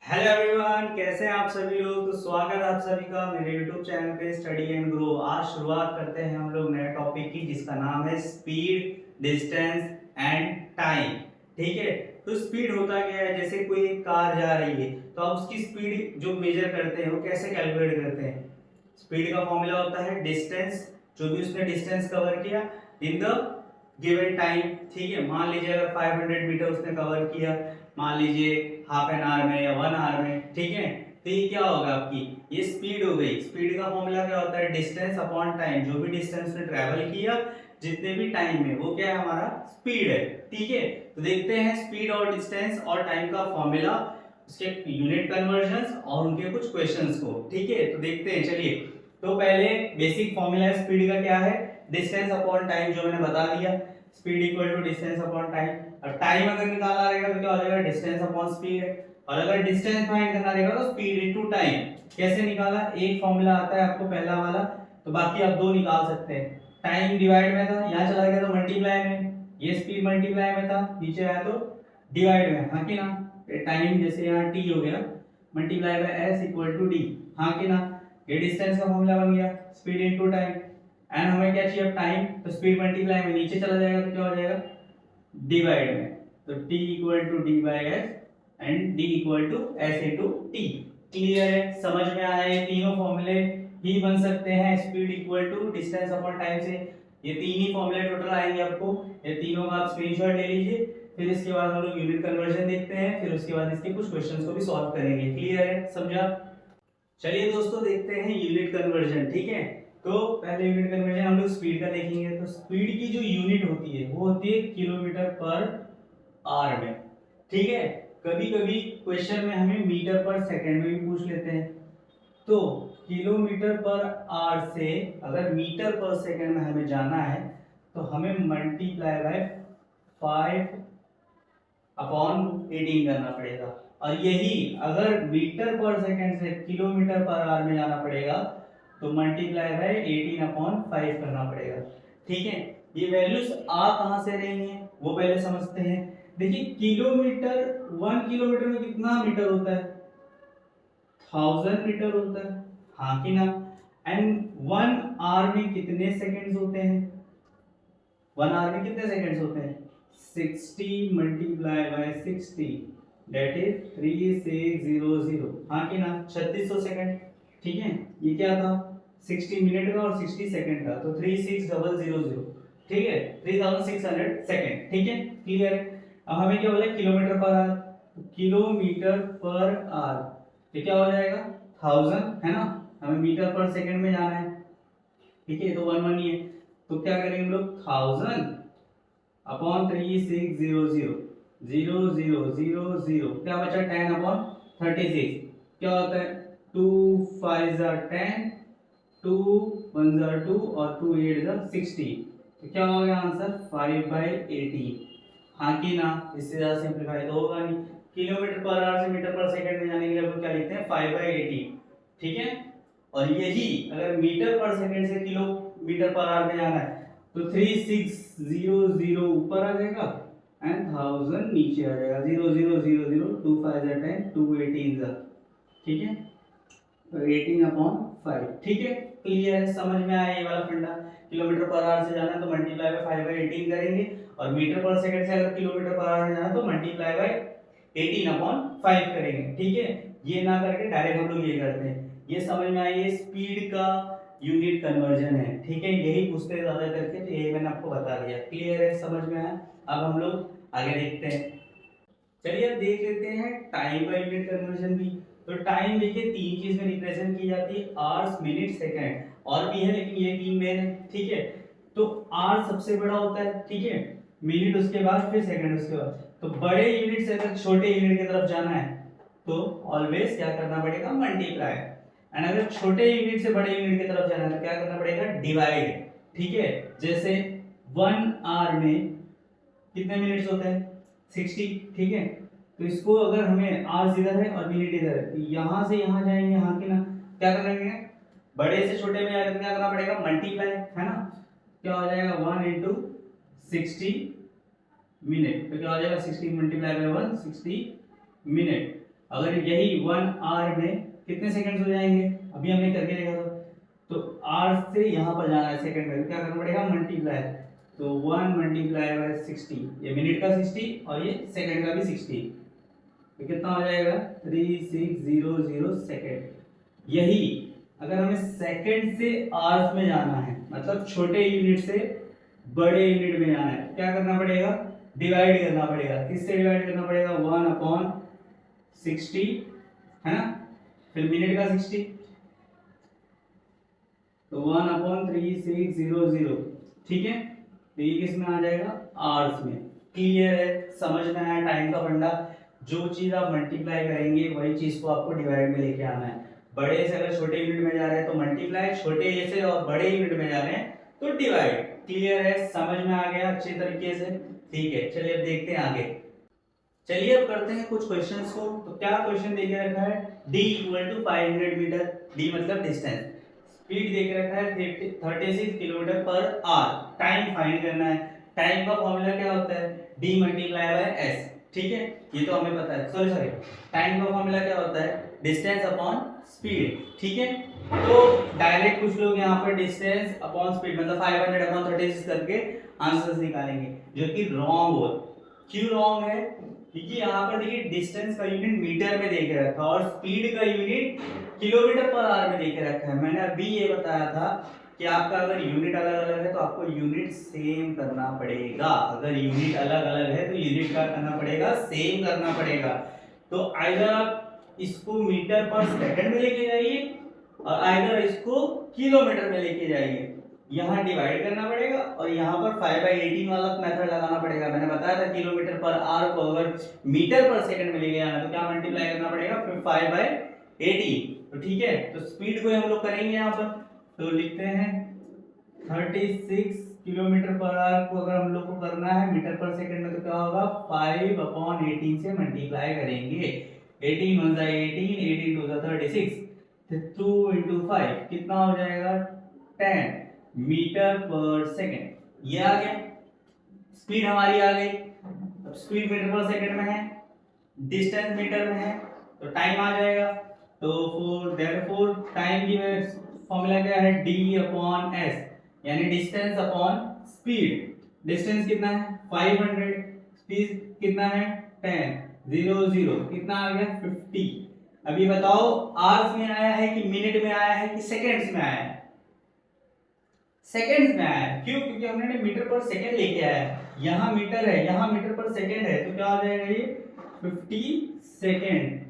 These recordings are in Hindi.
हेलो एवरीवन, कैसे हैं आप सभी लोग। तो स्वागत है आप सभी का मेरे YouTube चैनल पे स्टडी एंड ग्रो। आज शुरुआत करते हैं हम लोग नए टॉपिक की जिसका नाम है स्पीड, डिस्टेंस एंड टाइम। ठीक है, तो स्पीड होता क्या है, जैसे कोई एक कार जा रही है तो आप उसकी स्पीड जो मेजर करते हैं वो कैसे कैलकुलेट करते हैं। स्पीड का फॉर्मूला होता है डिस्टेंस, जो भी उसने डिस्टेंस कवर किया इन द गिवन टाइम। ठीक है, मान लीजिए अगर 500 मीटर उसने कवर किया, मान लीजिए हाफ एन आवर में या 1 आवर में, ठीक है, तो ये क्या होगा आपकी, ये स्पीड हो गई। स्पीड का फॉर्मूला क्या होता है, डिस्टेंस अपॉन टाइम। जो भी डिस्टेंस ने ट्रेवल किया जितने भी टाइम में, वो क्या है, हमारा स्पीड है। ठीक है, तो देखते हैं स्पीड और डिस्टेंस और टाइम का फॉर्मूला, उसके यूनिट कन्वर्जंस और उनके कुछ क्वेश्चंस को। ठीक है, तो देखते हैं, चलिए। तो पहले बेसिक फॉर्मूला स्पीड का क्या है, डिस्टेंस अपॉन टाइम, जो मैंने बता दिया। Speed equal to distance upon time. और टाइम अगर निकालना रहेगा तो क्या हो जाएगा, डिस्टेंस अपॉन स्पीड। और अगर डिस्टेंस फाइंड करना रहेगा तो स्पीड इनटू टाइम। कैसे निकाला, एक फॉर्मूला आता है आपको पहला वाला, तो बाकी आप दो निकाल सकते हैं। टाइम डिवाइड में था, यहाँ चला गया तो मल्टीप्लाई में, ये स्पीड मल्टीप्लाई में था, नीचे आया तो डिवाइड में, हाँ कि ना। टाइम जैसे यहाँ टी हो गया, multiply by S equal to D, हाँ कि ना। ये डिस्टेंस का फॉर्मूला बन गया, स्पीड इनटू टाइम। एंड हमें क्या चाहिए, टाइम, तो स्पीड मल्टीप्लाई में नीचे चला जाएगा तो क्या हो जाएगा, डिवाइड में। तो t equal to D by S and d equal to S into T. Clear है, समझ में आया। ये तीनों फॉर्मूले ही बन सकते हैं speed equal to distance upon time से। ये तीन ही फॉर्मूले टोटल आएंगे आपको, ये तीनों का आप स्क्रीनशॉट ले लीजिए। फिर इसके बाद हम लोग यूनिट कन्वर्जन देखते हैं, फिर उसके बाद इसके कुछ क्वेश्चंस को भी सॉल्व करेंगे। क्लियर है, समझा। चलिए दोस्तों, देखते हैं यूनिट कन्वर्जन। ठीक है, तो पहले यूनिट कन्वर्जन हम लोग स्पीड का देखेंगे। तो स्पीड की जो यूनिट होती है वो होती है किलोमीटर पर आवर में। ठीक है, कभी कभी क्वेश्चन में हमें मीटर पर सेकंड में भी पूछ लेते हैं। तो किलोमीटर पर आवर से अगर मीटर पर सेकंड में हमें जाना है तो हमें मल्टीप्लाई बाय 5/18 करना पड़ेगा। और यही अगर मीटर पर सेकंड से किलोमीटर पर आवर में जाना पड़ेगा तो मल्टीप्लाई बाय 18/5 करना पड़ेगा। ठीक है, ये वैल्यूज आ कहां से रही हैं वो पहले समझते हैं। देखिए, किलोमीटर, 1 किलोमीटर में कितना मीटर होता है, 1000 मीटर होता है, हाँ कि ना। एंड 1 आवर में कितने सेकंड्स होते हैं, 1 आवर में कितने सेकंड्स होते हैं, 60 मल्टीप्लाई बाय 60, दैट इज 3600, हाँ कि ना, 3600 सेकंड। ठीक है, ये क्या था, 60 मिनट का और 60 सेकंड का, तो 36000। ठीक है, 3600 सेकंड। ठीक है, क्लियर है। अब हमें क्या बोला, kilometre per hour, kilometre per hour, ये क्या हो जाएगा, 1000 है ना। हमें मीटर पर सेकंड में जाना है, ठीक है, तो 1 ही है। तो क्या करेंगे हम लोग, 1000/3600, क्या बचा, 10/36। क्या होता है, 2 5 10, 2 1 2 और 2 8 60। तो क्या हो गया आंसर, 5/18, हाँ कि ना। इससे ज्यादा सिंप्लीफाई तो होगा नहीं। किलोमीटर पर आवर से मीटर पर सेकंड में जाने के लिए हम लोग क्या लिखते हैं, 5/18। ठीक है, और यही अगर मीटर पर सेकंड से किलोमीटर पर आवर में जाना है तो 3600 ऊपर आ जाएगा एंड 1000 नीचे आ जाएगा। 0000, 2 5 10, 2 18। ठीक है, तो 18/5। ठीक है, क्लियर है, समझ में आया ये वाला फंडा। किलोमीटर पर आवर से जाना है तो मल्टीप्लाई बाय 5/18 करेंगे, और मीटर पर सेकंड से अगर किलोमीटर पर आवर में जाना है तो मल्टीप्लाई बाय 18/5 करेंगे। ठीक है, ये ना करके डायरेक्ट हम लोग ये करते हैं। ये समझ में आई, ये स्पीड का यूनिट कन्वर्जन है। ठीक है, यही पूछते हैं ज्यादा करके, तो यही मैंने आपको बता दिया। क्लियर है, समझ में आया। अब हम लोग आगे देखते हैं। चलिए अब देख लेते हैं टाइम का यूनिट कन्वर्जन भी। तो टाइम देखिए तीन चीज में रिप्रेजेंट की जाती है, आवर्स, मिनट, सेकंड, और भी है लेकिन ये तीन मेन है। ठीक है, तो आवर सबसे बड़ा होता है, ठीक है, मिनट उसके बाद, फिर सेकंड उसके बाद। तो बड़े यूनिट से अगर छोटे यूनिट की तरफ जाना है तो ऑलवेज क्या करना पड़ेगा, मल्टीप्लाई। एंड अगर छोटे यूनिट से बड़े यूनिट की तरफ जाना है तो क्या करना पड़ेगा, डिवाइड। ठीक है, जैसे 1 आवर में कितने मिनट्स होते हैं, 60। ठीक है, तो इसको अगर हमें आवर्स इधर है और मिनट इधर है तो यहां से यहां जाएंगे, हाँ कि ना। क्या करेंगे, बड़े से छोटे में जाने तो क्या करना पड़ेगा, मल्टीप्लाई, है ना। क्या हो जाएगा, 1 × 60 मिनट, तो क्या हो जाएगा, 60 मल्टीप्लाई बाय 1, 60 मिनट। अगर यही 1 आवर में कितने सेकंड्स हो जाएंगे, अभी हमने करके देखा था। तो आवर से यहाँ पर जाना है सेकंड में, क्या करना पड़ेगा, मल्टीप्लाई। तो 1 मल्टीप्लाई बाय 60, ये मिनट का 60 और ये सेकंड का भी 60, तो कितना हो जाएगा 3600 सेकंड। यही अगर हमें सेकंड से आवर्स में जाना है, मतलब छोटे यूनिट से बड़े यूनिट में जाना है, क्या करना पड़ेगा, डिवाइड करना पड़ेगा। किससे डिवाइड करना पड़ेगा, 1/60 है ना, फिर मिनट का 60, तो 1/3600, ठीक है। तो ये किस में आ जाएगा, आवर्स में। क्लियर है, समझ में आया टाइम का फंडा। जो चीज आप मल्टीप्लाई करेंगे वही चीज को आपको डिवाइड में लेके आना है। बड़े से अगर छोटे यूनिट में जा रहे हैं तो मल्टीप्लाई, छोटे से और बड़े यूनिट में जा रहे हैं तो डिवाइड। क्लियर है, समझ में आ गया अच्छे तरीके से, ठीक है। चलिए अब देखते हैं आगे। चलिए अब करते हैं कुछ क्वेश्चंस को। तो क्या क्वेश्चन दे के रखा है, d = 500 मीटर, d मतलब डिस्टेंस, स्पीड दे के रखा है 36 kilometre per hour, time find करना है। टाइम का फॉर्मूला क्या होता है, d × s, ठीक है, ये तो हमें पता है। सॉरी, टाइम का फॉर्मूला क्या होता है, डिस्टेंस अपॉन स्पीड, ठीक है। तो डायरेक्ट कुछ लोग यहाँ पर डिस्टेंस अपॉन स्पीड मतलब 500/36 करके आंसर्स निकालेंगे, जो कि रॉन्ग हो। क्यों रॉन्ग है, क्योंकि यहाँ पर देखिए डिस्टेंस का यूनिट मीटर में देके रखा है और स्पीड का यूनिट किलोमीटर पर आवर में देके रखा है। मैंने अभी ये बताया था कि आपका अगर यूनिट अलग अलग है तो आपको यूनिट सेम करना पड़ेगा। अगर यूनिट अलग अलग है तो यूनिट का करना पड़ेगा, सेम करना पड़ेगा। तो आइदर आप इसको मीटर पर सेकंड में लेके जाइए और आइदर इसको किलोमीटर में लेके जाइए। यहाँ डिवाइड करना पड़ेगा और यहाँ पर 5/18 वाला मेथड लगाना पड़ेगा। मैंने बताया था किलोमीटर पर आवर को अगर मीटर पर सेकंड में लेके जाना तो क्या मल्टीप्लाई करना पड़ेगा, फिर 5/18। तो ठीक है, तो स्पीड को हम लोग करेंगे यहाँ पर, तो लिखते हैं 36 किलोमीटर पर आवर को अगर हम लोग को करना है मीटर पर सेकंड में तो क्या होगा, 5/18 से मल्टीप्लाई करेंगे। 18 1 18, 18 2 36, 2 × 5 कितना हो जाएगा 10 मीटर पर सेकंड। ये आ गया, स्पीड हमारी आ गई। अब स्पीड मीटर पर सेकंड में है, डिस्टेंस मीटर में है, तो टाइम आ जाएगा। तो देयरफॉर टाइम की फॉर्मूला क्या है, d/s, यानी डिस्टेंस अपॉन स्पीड। डिस्टेंस कितना है 500, स्पीड कितना है 10, 0 0 कितना आ गया 50। अभी बताओ आवर्स में आया है कि मिनट में आया है कि सेकंड्स में आया है, सेकंड्स में आया है। क्यों, क्योंकि हमने मीटर पर सेकंड लेके आया है, यहाँ मीटर है यहाँ मीटर पर सेकंड है, तो क्या हो जाएगा ये 50 सेकंड।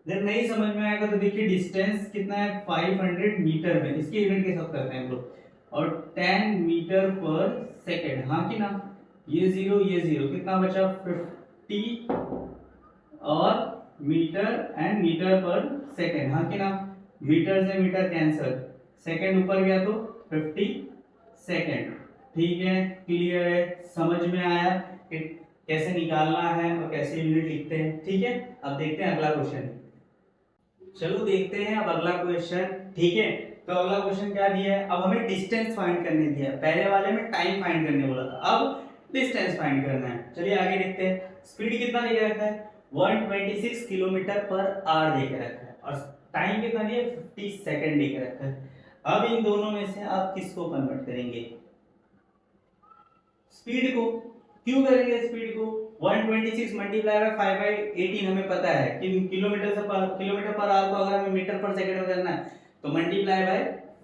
जब नहीं समझ में आएगा तो देखिए डिस्टेंस कितना है 500 मीटर में, इसकी यूनिट के साथ करते हैं हम लोग, और 10 मीटर पर सेकंड, हाँ कि ना, ये 0 ये 0 कितना बचा 50 और मीटर एंड मीटर पर सेकंड, हाँ कि ना, मीटर से मीटर कैंसिल, सेकंड ऊपर गया तो 50 सेकंड। ठीक है, क्लियर है, समझ में आया कि कैसे निकालना है और कैसे यूनिट लिखते हैं। ठीक है, अब देखते हैं अगला क्वेश्चन। चलो देखते हैं अब अगला क्वेश्चन। ठीक है, तो अगला क्वेश्चन क्या दिया है, अब हमें डिस्टेंस फाइंड करने दिया है। पहले वाले में टाइम फाइंड करने बोला था, अब डिस्टेंस फाइंड करना है। चलिए आगे देखते हैं। स्पीड कितना दिया रखा है 126 किलोमीटर पर आवर देके रखा है और टाइम कितना दिया 50 सेकंड देके रखा है। अब इन दोनों में से आप किसको कन्वर्ट करेंगे, स्पीड को। क्यों करेंगे स्पीड को, 126 मल्टीप्लाई बाय 5/18 हमें पता है कि किलोमीटर पर आवर को अगर हमें मीटर पर सेकंड में करना है तो मल्टीप्लाई बाय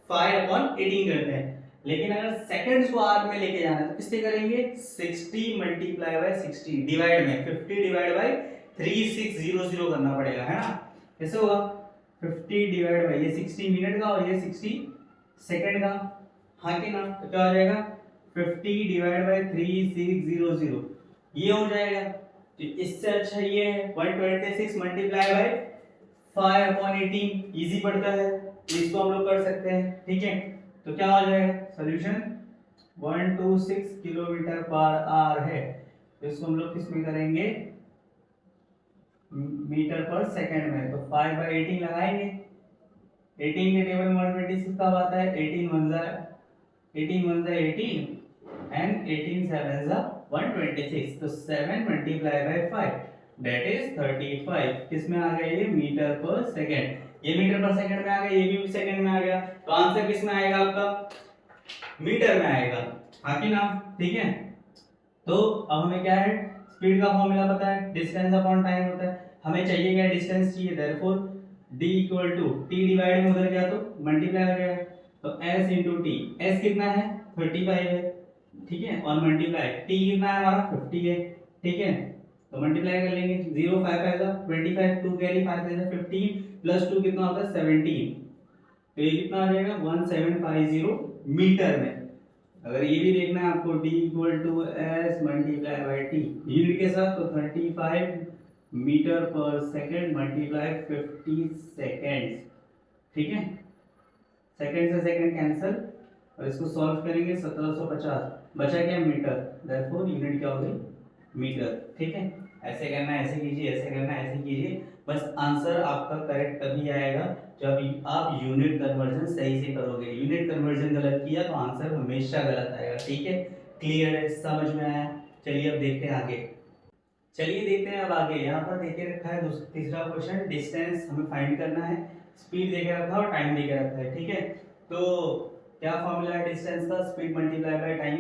5/18 करते हैं। लेकिन अगर सेकंड्स को आवर में लेके जाना है तो किससे करेंगे, 60 मल्टीप्लाई बाय 60 डिवाइड में 50 डिवाइड बाय 3600 करना पड़ेगा, है ना। कैसे होगा, 50 डिवाइड बाय ये 60 मिनट का और ये 60 सेकंड का, हाँ कि ना। तो क्या हो जाएगा 50 डिवाइड बाय 3600, ये हो जाएगा। तो इससे अच्छा ये है 126 मल्टीप्लाई बाय 5/18, इजी पड़ता है, तो इसको हम लोग कर सकते हैं। ठीक है, तो क्या हो जाएगा सॉल्यूशन 126 किलोमीटर पर आवर है, तो इसको हम लोग किस में करेंगे, मीटर पर सेकंड में। तो 5/18 लगाएंगे, 18 के टेबल में 126 कब आता है, 18 1 जा 18 एंड 18 7 जा 126, तो 7 मल्टीप्लाई बाय 5 दैट इज 35। किस में आ गया ये? मीटर पर सेकंड। ये मीटर पर सेकंड में आ गया, ये भी सेकंड में आ गया, तो आंसर किस में आएगा आपका? मीटर में आएगा, हाँ कि ना? ठीक है, तो अब हमें क्या है, स्पीड का फॉर्मूला पता है, डिस्टेंस अपॉन टाइम होता है। हमें चाहिए क्या? डिस्टेंस चाहिए, therefore d equal to T divide में उधर गया तो मल्टीप्लाई हो जाएगा, तो s इंटू टी। एस कितना है? 35 है, ठीक है, और मल्टीप्लाई टी कितना है हमारा? 50 है, ठीक है, तो मल्टीप्लाई कर लेंगे। 0 5 5 25, 2 कैरी 5 से 15 प्लस 2 कितना होता है? 17। तो ये कितना आ जाएगा? 1750 मीटर में। अगर ये भी देखना है आपको, d equal to S multiply by T unit के साथ, तो 35 मीटर पर सेकेंड मल्टीप्लाई 50 सेकेंड्स, ठीक है, सेकेंड से सेकेंड कैंसिल, और इसको सॉल्व करेंगे 1750, बचा क्या? मीटर, देयरफॉर यूनिट क्या हो गई? मीटर, ठीक है। ऐसे करना है, ऐसे कीजिए, ऐसे करना है, ऐसे कीजिए, बस आंसर आपका करेक्ट तभी आएगा जब आप यूनिट कन्वर्जन सही से करोगे। यूनिट कन्वर्जन गलत किया तो आंसर हमेशा गलत आएगा, ठीक है। क्लियर है? समझ में आया? चलिए अब देखते हैं आगे। चलिए देखते हैं अब आगे। यहाँ पर देखे रखा है तीसरा क्वेश्चन, डिस्टेंस हमें फाइंड करना है, स्पीड देखे रखा है और टाइम देखे रखा है, ठीक है। तो क्या फॉर्मूला है डिस्टेंस का? Speed multiply by time.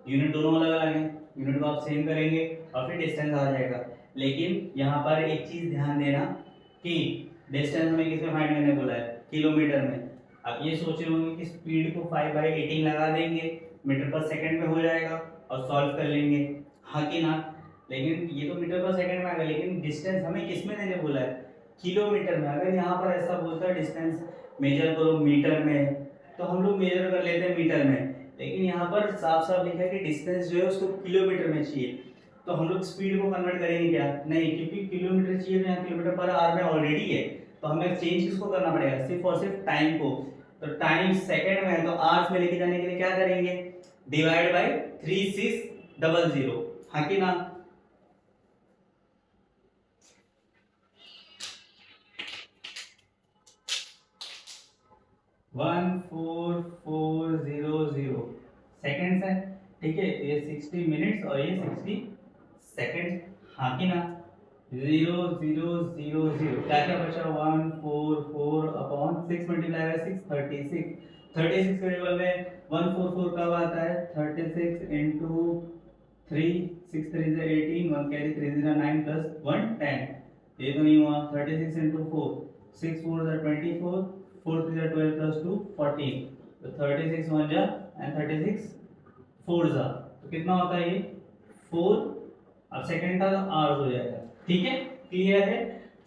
Unit दोनों अलग अलग है, यूनिट को आप सेम करेंगे और फिर डिस्टेंस आ जाएगा। लेकिन यहाँ पर एक चीज ध्यान देना कि डिस्टेंस हमें किसमें फाइंड करने बोला है? किलोमीटर में। आप ये सोच रहे होंगे कि स्पीड को 5/18 लगा देंगे, मीटर पर सेकंड में हो जाएगा और सॉल्व कर लेंगे, हाँ कि ना? लेकिन ये तो मीटर पर सेकंड में आ गया, लेकिन डिस्टेंस हमें किस में देने बोला है? किलोमीटर में। अगर यहाँ पर ऐसा बोलता है डिस्टेंस मेजर करो मीटर में, तो हम लोग मेजर कर लेते हैं मीटर में, लेकिन यहाँ पर साफ साफ लिखा है कि डिस्टेंस जो है उसको किलोमीटर में चाहिए। तो हम लोग स्पीड को कन्वर्ट करेंगे क्या? नहीं, क्योंकि किलोमीटर चाहिए तो यहाँ किलोमीटर पर आवर में ऑलरेडी है, तो हमें चेंज किसको करना पड़ेगा? सिर्फ और सिर्फ टाइम को। तो टाइम सेकंड में है तो आवर्स में लेके जाने के लिए क्या करेंगे? डिवाइड बाई 3600, हाँ कि ना? 14400 सेकेंड्स है, ठीक है, ये 60 मिनट्स और ये 60 सेकेंड, हाँ कि ना? 0000 क्या क्या बचा? 144 अपॉन 6 मल्टीप्लाई बाय 6 36। 36 के टेबल में 144 कब आता है? 36 इंटू 3, 6 3 से 18, 1 कैरी 3 0 9 प्लस 1 10। ये तो नहीं हुआ। 36 इंटू 4, 6 4 24, 4 3 12 प्लस 2 14, तो 36 1 जा एंड 36 4 जा, तो कितना होता है ये? 4। अब सेकंड था तो आवर्स हो जाएगा, ठीक है। क्लियर है?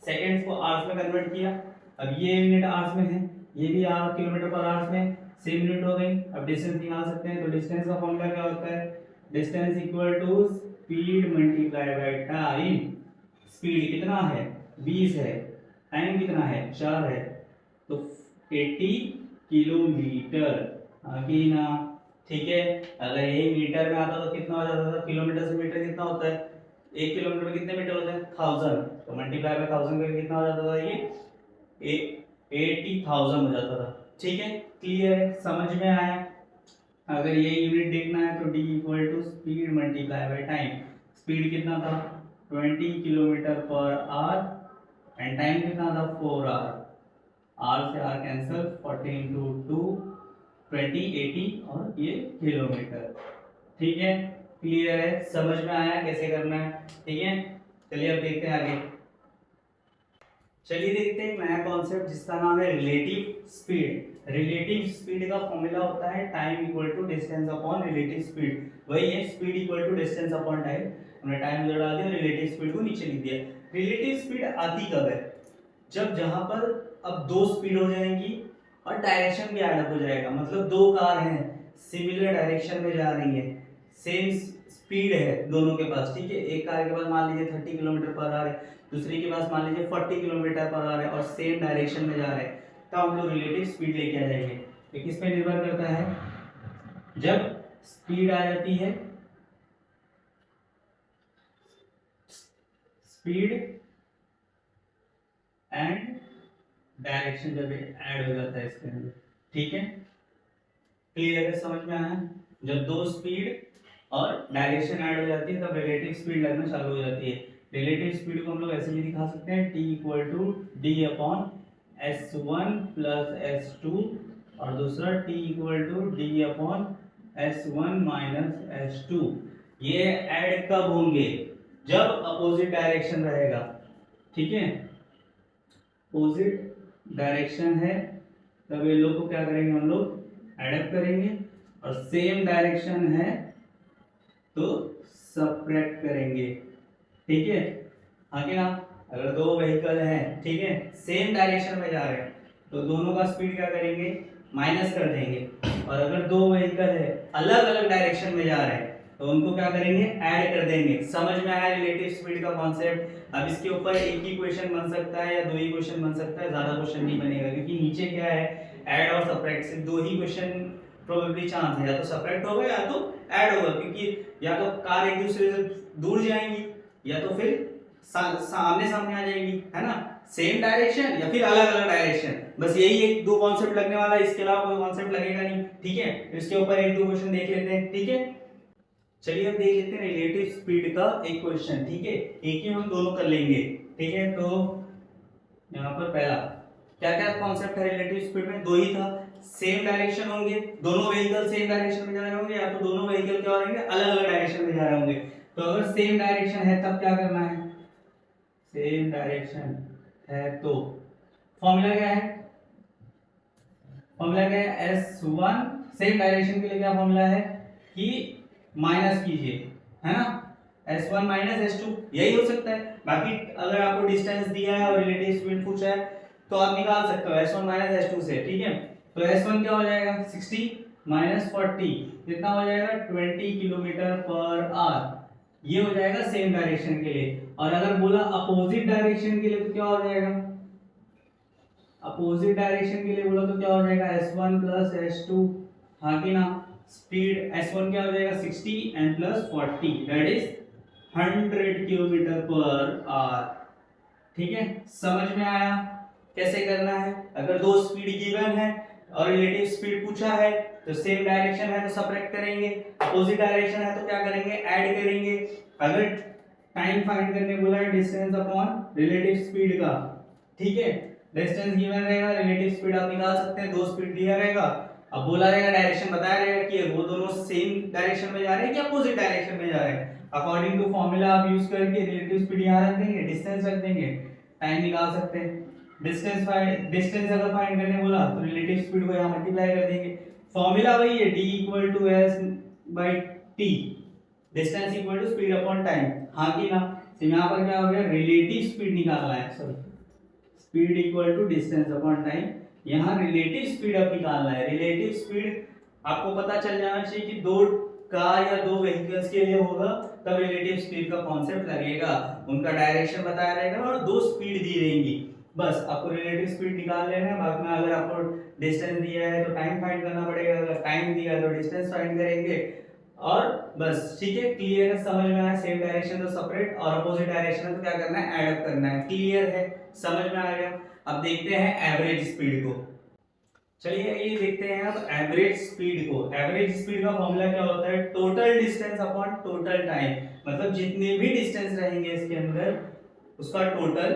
सेकंड्स को आवर्स में कन्वर्ट किया, अब ये यूनिट आवर्स में है, ये भी आवर किलोमीटर पर आवर्स में सेम यूनिट हो गई। अब डिस्टेंस निकाल सकते हैं, तो डिस्टेंस का फॉर्मूला क्या होता है? Distance equal to speed multiply by time. Speed कितना है? 20 है, टाइम कितना है? 4 है, तो 80 किलोमीटर, आगे ना, ठीक है। अगर ये मीटर में आता तो कितना हो जाता था? किलोमीटर से मीटर कितना होता है? 1 किलोमीटर में कितने मीटर होते हैं? 1000, तो मल्टीप्लाई बाय 1000 करके कितना हो जाता था? ये 80,000 हो जाता था, ठीक है। क्लियर है? समझ में आया? अगर ये यूनिट देखना है तो d equal to speed multiply by time. Speed कितना था? 20 kilometre per hour and time कितना था? 4 आवर। आर से आर कैंसिल, 40 इंटू 2 20 80 और ये किलोमीटर, ठीक है। क्लियर है? समझ में आया कैसे करना है? ठीक है, चलिए अब देखते हैं आगे। चलिए देखते हैं एक नया कॉन्सेप्ट जिसका नाम है रिलेटिव स्पीड। रिलेटिव स्पीड का फॉर्मूला होता है time equal to distance upon relative speed. वही है, speed equal to distance upon time. हमने टाइम उधर डाल दिया, रिलेटिव स्पीड को नीचे लिख दिया। रिलेटिव स्पीड आती कब है? जब जहां पर अब दो स्पीड हो जाएंगी और डायरेक्शन भी ऐड हो जाएगा। मतलब दो कार हैं, सिमिलर डायरेक्शन में जा रही है, सेम स्पीड है दोनों के पास, ठीक है। एक कार के पास मान लीजिए 30 किलोमीटर पर आवर है, दूसरी के पास मान लीजिए 40 किलोमीटर पर आवर है और सेम डायरेक्शन में जा रहे हैं, तो हम लोग रिलेटिव स्पीड लेके आ जाएंगे। तो किस पे निर्भर करता है? जब स्पीड आ जाती है, स्पीड एंड डायरेक्शन जब ऐड हो जाता है इसके अंदर, ठीक है। क्लियर है? समझ में आया? जब दो स्पीड और डायरेक्शन ऐड हो जाती है तब रिलेटिव स्पीड लगना चालू हो जाती है। रिलेटिव स्पीड को हम लोग ऐसे भी दिखा सकते हैं, t equal to d upon s1 plus s2, और दूसरा t equal to d upon s1 minus s2। ये ऐड कब होंगे? जब अपोजिट डायरेक्शन रहेगा, ठीक है, अपोजिट डायरेक्शन है तब ये लोग को क्या करेंगे, हम लोग एडअप करेंगे, और सेम डायरेक्शन है तो सब्ट्रैक्ट करेंगे, ठीक है। हाँ कि ना? अगर दो व्हीकल हैं, ठीक है, सेम डायरेक्शन में जा रहे हैं तो दोनों का स्पीड क्या करेंगे, माइनस कर देंगे। और अगर दो व्हीकल है अलग अलग डायरेक्शन में जा रहे हैं तो उनको क्या करेंगे, ऐड कर देंगे। समझ में आया रिलेटिव स्पीड का कॉन्सेप्ट? अब इसके ऊपर एक ही क्वेश्चन बन सकता है या दो ही क्वेश्चन बन सकता है, ज्यादा क्वेश्चन नहीं बनेगा, क्योंकि नीचे क्या है, ऐड और सब्ट्रैक्ट से दो ही क्वेश्चन प्रोबेबली चांस है, या तो सब्ट्रैक्ट होगा या तो ऐड होगा, क्योंकि या तो कार एक दूसरे से दूर जाएंगी या तो फिर सामने सामने आ जाएंगी, है ना, सेम डायरेक्शन या फिर अलग अलग डायरेक्शन। बस यही एक दो कॉन्सेप्ट लगने वाला है, इसके अलावा कोई कॉन्सेप्ट लगेगा नहीं, ठीक है। तो इसके ऊपर एक दो क्वेश्चन देख लेते हैं, ठीक है। चलिए अब देख लेते हैं रिलेटिव स्पीड का एक क्वेश्चन, ठीक है, एक ही हम दोनों कर लेंगे, ठीक है। तो यहाँ पर पहला क्या क्या कॉन्सेप्ट है रिलेटिव स्पीड में, दो ही था, सेम डायरेक्शन होंगे, दोनों व्हीकल सेम डायरेक्शन में जा रहे होंगे, या तो दोनों व्हीकल क्या हो रहे होंगे, अलग अलग डायरेक्शन में जा रहे होंगे। तो अगर सेम डायरेक्शन है तब क्या करना है, सेम डायरेक्शन है तो फॉर्मूला क्या है, फॉर्मूला क्या है, S1, सेम डायरेक्शन के लिए क्या फॉर्मूला है कि माइनस कीजिए, है ना, S1 माइनस S2, यही हो सकता है। बाकी अगर आपको डिस्टेंस दिया है और रिलेटिव स्पीड पूछा है तो आप निकाल सकते हो S1 माइनस S2 से, ठीक है। तो S1 क्या हो जाएगा, 60 माइनस 40 कितना हो जाएगा, 20 किलोमीटर पर आवर, ये हो जाएगा सेम डायरेक्शन के लिए। और अगर बोला अपोजिट डायरेक्शन के लिए तो क्या हो जाएगा, अपोजिट डायरेक्शन के लिए बोला तो क्या हो जाएगा, S1 प्लस S2, हाँ कि ना। स्पीड S1 क्या हो जाएगा, 60 and plus 40 that is 100 kilometre per hour, ठीक है। समझ में आया कैसे करना है? अगर दो स्पीड गिवन है और रिलेटिव स्पीड पूछा है तो सेम डायरेक्शन है तो सब्ट्रैक्ट करेंगे, अपोजिट डायरेक्शन है तो क्या करेंगे, ऐड करेंगे। अगर टाइम फाइंड करने बोला है डिस्टेंस अपॉन रिलेटिव स्पीड का, ठीक है, डिस्टेंस गिवन रहेगा, रिलेटिव स्पीड आप निकाल सकते हैं, दो स्पीड दिया रहेगा, अब बोला रहेगा डायरेक्शन बताया रहेगा कि वो दोनों सेम डायरेक्शन में जा रहे हैं कि अपोजिट डायरेक्शन में जा रहे हैं। अकॉर्डिंग टू फॉर्मूला आप यूज करके रिलेटिव स्पीड यहां रख देंगे, डिस्टेंस रख देंगे, टाइम निकाल सकते हैं। डिस्टेंस अगर फाइंड करने बोला तो रिलेटिव स्पीड को यहां मल्टीप्लाई कर देंगे। फॉर्मूला वही है, d equal to s by t, distance equal to speed upon time, हाँ कि ना। तो यहां पर क्या हो गया, रिलेटिव स्पीड निकालना है, sorry, speed equal to distance upon time, यहाँ रिलेटिव स्पीड अब निकालना है। रिलेटिव स्पीड आपको पता चल जाना चाहिए कि दो कार या दो व्हीकल्स के लिए होगा तब रिलेटिव स्पीड का कॉन्सेप्ट लगेगा, उनका डायरेक्शन बताया रहेगा और दो स्पीड दी रहेंगी, बस आपको रिलेटिव स्पीड निकाल लेना है। बाद में अगर आपको डिस्टेंस दिया है तो टाइम फाइंड करना पड़ेगा, अगर टाइम दिया है तो डिस्टेंस फाइंड करेंगे, और बस, ठीक है। क्लियर है, समझ में आया, सेम डायरेक्शन तो सेपरेट और अपोजिट डायरेक्शन है तो क्या करना है, ऐड अप करना है। क्लियर है, समझ में आ गया। अब देखते हैं एवरेज स्पीड को। चलिए ये देखते हैं अब एवरेज स्पीड को। एवरेज स्पीड का फॉर्मूला क्या होता है, total distance upon total time, मतलब जितने भी डिस्टेंस रहेंगे इसके अंदर उसका टोटल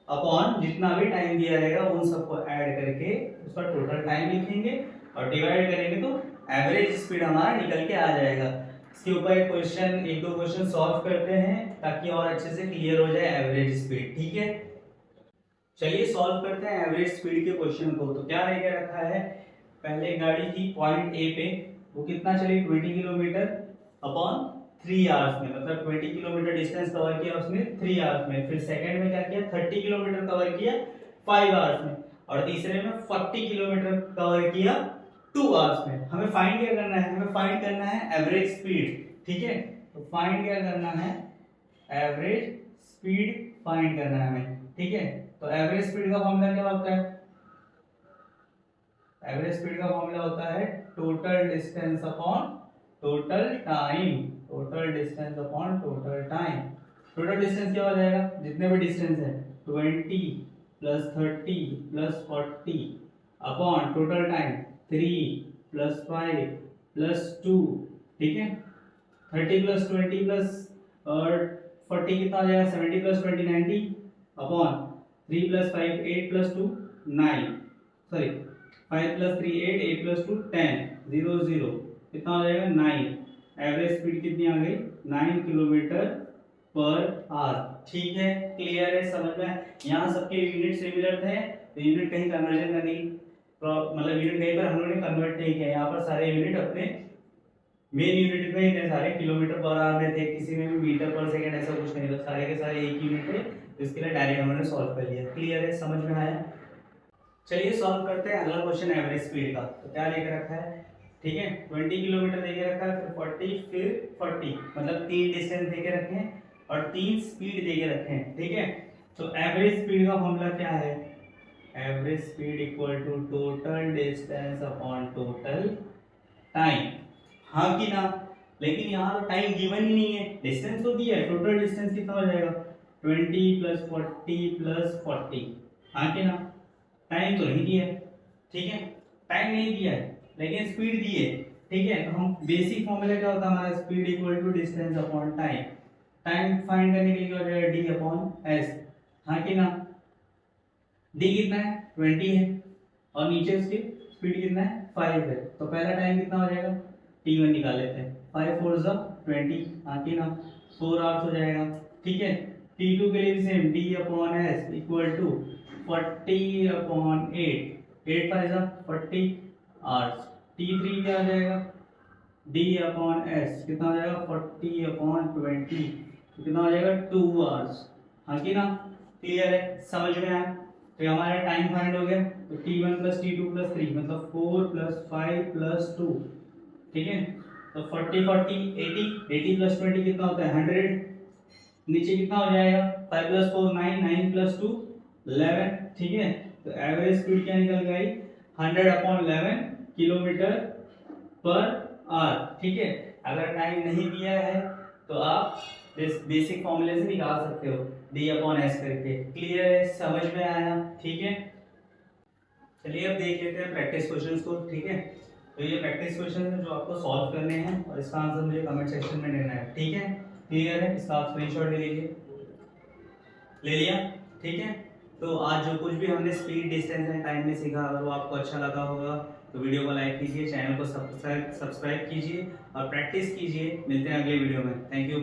अपॉन जितना भी टाइम दिया रहेगा उन सबको ऐड करके उसका टोटल टाइम लिखेंगे और डिवाइड करेंगे तो एवरेज स्पीड हमारा निकल के आ जाएगा। इसके ऊपर एक क्वेश्चन, एक दो क्वेश्चन सॉल्व करते हैं ताकि और अच्छे से क्लियर हो जाए एवरेज स्पीड, ठीक है। चलिए सॉल्व करते हैं एवरेज स्पीड के क्वेश्चन को। तो क्या लेके रखा है, पहले गाड़ी थी पॉइंट ए पे, वो कितना चली, 20 किलोमीटर अपॉन 3 आवर्स में, मतलब 20 किलोमीटर डिस्टेंस कवर किया उसने 3 आवर्स में। फिर सेकंड में क्या किया, 30 किलोमीटर कवर किया 5 आवर्स में, और तीसरे में 40 किलोमीटर कवर किया 2 आवर्स में। हमें फाइंड क्या करना है, हमें फाइंड करना है एवरेज स्पीड, ठीक है। तो फाइंड क्या करना है, एवरेज स्पीड फाइंड करना है हमें, ठीक है। तो एवरेज स्पीड का फॉर्मूला क्या होता है, एवरेज स्पीड का फॉर्मूला होता है total distance upon total time, total distance upon total time. Total distance क्या हो जाएगा, जितने भी डिस्टेंस है 20 plus 30 plus 40 upon total time 3 plus 5 plus 2, ठीक है। 30 प्लस 20 प्लस और 40 कितना हो जाएगा 70 plus 20 90 upon 3 plus 5 8 plus 2 9 sorry 5 plus 3 8 8 plus 2 10 0 0 कितना हो जाएगा 9। एवरेज स्पीड कितनी आ गई 9 किलोमीटर पर आवर। ठीक है, क्लियर है, समझ में। यहाँ सबके यूनिट सिमिलर थे तो यूनिट कहीं कन्वर्जन करने की मतलब यूनिट कहीं पर हम लोगों ने कन्वर्ट नहीं किया। यहाँ पर सारे यूनिट अपने मेन यूनिट में ही थे, सारे किलोमीटर पर आवर में थे, किसी में भी मीटर पर सेकंड ऐसा कुछ नहीं था, सारे के सारे एक यूनिट थे। तो इसके लिए डायरेक्ट हमने सॉल्व कर लिया। क्लियर है, समझ में आया। चलिए सॉल्व करते हैं अगला क्वेश्चन एवरेज स्पीड का। तो क्या लेकर रखा है, ठीक है 20 किलोमीटर देके रखा है, फिर 40 फिर 40 मतलब 3 डिस्टेंस देके रखे हैं और 3 स्पीड देके रखे हैं। ठीक है, तो एवरेज स्पीड का फॉर्मूला क्या है, average speed equal to total distance upon total time. हाँ कि ना, लेकिन यहाँ तो टाइम गिवन ही नहीं है, डिस्टेंस तो दिया है। टोटल डिस्टेंस कितना हो जाएगा 20 प्लस 40 प्लस 40। हाँ कि ना, टाइम तो नहीं दिया है। ठीक है, टाइम नहीं दिया है लेकिन स्पीड दी है। ठीक है, तो हम बेसिक फॉर्मूला क्या होता है हमारा, speed equal to distance upon time. Time find करने के लिए क्या हो जाएगा डी अपॉन एस। हाँ कि ना, डी कितना है 20 है और नीचे उसकी स्पीड कितना है 5 है। तो पहला टाइम कितना हो जाएगा t1 निकाल लेते हैं, 5 4 जा 20। हाँ कि ना, 4 आवर्स हो जाएगा। ठीक है, t2 के लिए भी same, d upon s equal to 40 upon 8 8 5 जा 40 आवर्स। t3 क्या हो जाएगा d अपॉन एस कितना हो जाएगा 40 अपॉन 20 कितना हो जाएगा 2 आवर्स। हाँ कि ना, क्लियर है, समझ में आया। तो हमारा टाइम फाइंड हो गया। तो t1 प्लस t2 प्लस 3 मतलब 4 प्लस 5 प्लस 2। ठीक है, तो 40 40 80 80 प्लस 20 कितना होता है 100। नीचे कितना हो जाएगा 5 प्लस 4 9 9 प्लस 2 11। ठीक है, तो एवरेज स्पीड क्या निकल गई 100 अपॉन 11 किलोमीटर पर आवर। ठीक है, अगर टाइम नहीं दिया है तो आप बेसिक फॉर्मूले से निकाल सकते हो d अपॉन एस करके। क्लियर है, समझ में आया। ठीक है, चलिए अब देख लेते हैं प्रैक्टिस क्वेश्चंस को। ठीक है, तो ये प्रैक्टिस क्वेश्चन है जो आपको सॉल्व करने हैं और इसका आंसर मुझे कमेंट सेक्शन में देना है। ठीक है, क्लियर है, इसका आप स्क्रीनशॉट ले लीजिए। ले लिया, ठीक है। तो आज जो कुछ भी हमने स्पीड डिस्टेंस एंड टाइम में सीखा, अगर वो आपको अच्छा लगा होगा तो वीडियो को लाइक कीजिए, चैनल को सब्सक्राइब कीजिए और प्रैक्टिस कीजिए। मिलते हैं अगले वीडियो में। Thank you.